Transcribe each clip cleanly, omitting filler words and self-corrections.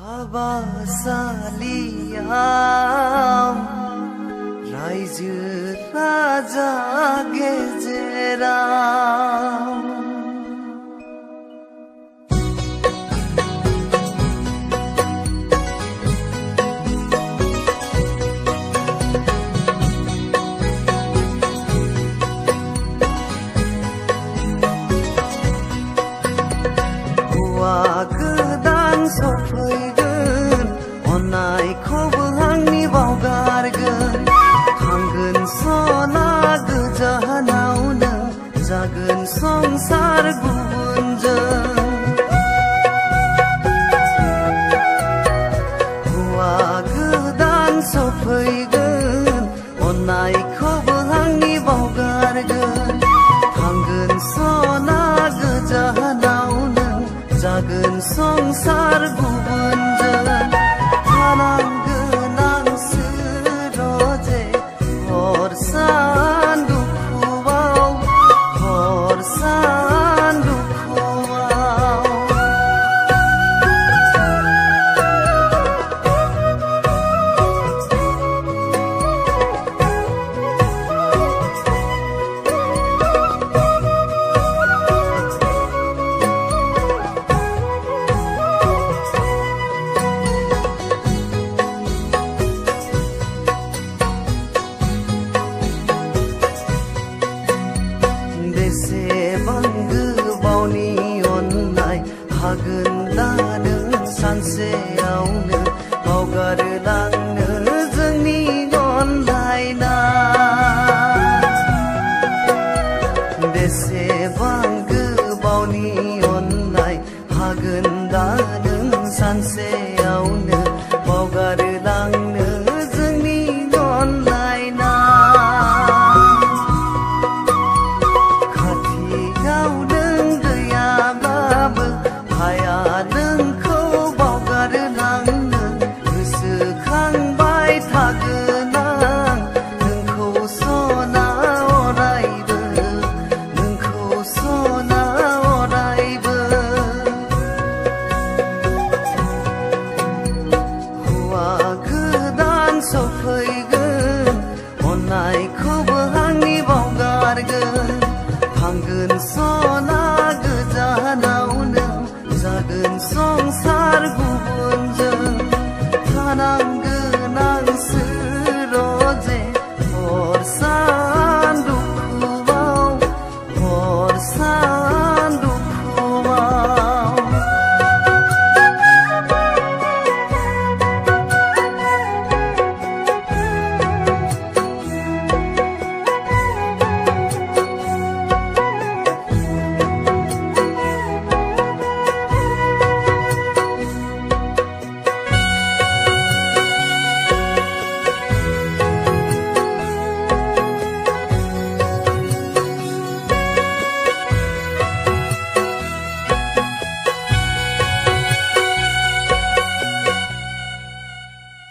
हाबा सालियाम रायजो राजा गेजेराव हौवा गोदान सफैगोन अननायखौबो आंनि बावगारगोन थांगोन सना गोजानावनो जागोन संसार गुबुनजों हौवा गोदान सफैगोन अननायखौबो आंनि बावगारगोन थांगोन सना गोजानावनो जागोन संसार गुबुनजों थानांगोन आं सोरजे हर सान दुखुआव हर सान दुखुआव बेसेबां गोबावनि अननाय हागोन दा नों सानसेयावनो बावगारलांनो जोंनि अनलायनाय बेसेबां गोबावनि अननाय हागोन दा नों सानसेयावनो बावगारलांनो जोंनि अनलायनाय नोंखौ बावगारलांनो गोसोखांबाय थागोन आं नोंखौ सना अरायबो नोंखौ सना अरायबो हौवा गोदान सफैगोन अननायखौबो आंनि बावगारगोन थांगोन सना गोजानावनो जागोन संसार गुबुनजों थानांगोन आं सोरजे हर सान दुखुआव हर सान दुखुआव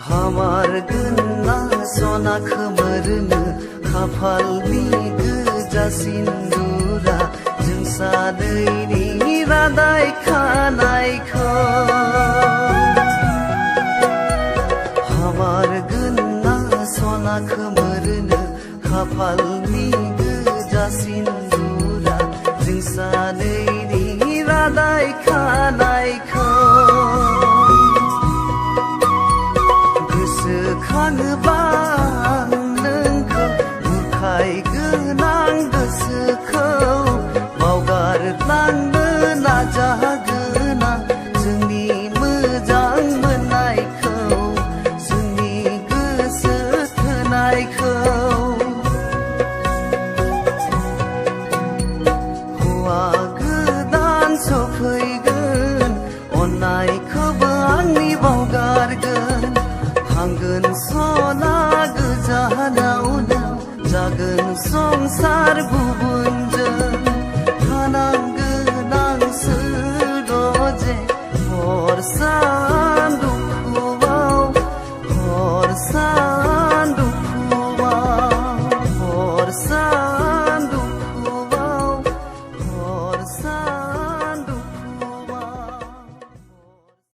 हामारगोन सना खोमोरनो खाफालनि गोजा सिन्दुरा जों सानैनि रादाय खानायखौ हामारगोन सना खोमोरनो खाफालनि गोजा सिन्दुरा जों सानैनि रादाय खानायखौ गोसोखाङोबा नोंखौ बुरखायगोन आं गोसोखौ बावगारलांनो नाजागोन आं जोंनि मोजां मोननायखौ जोंनि गोसो थोनायखौ हौवा गोदान सफैगोन अननायखौबो आंनि बावगारगोन थांगोन सना गोजानावनो जागोन संसार गुबुनजों थानांगोन आं सोरजे हर सान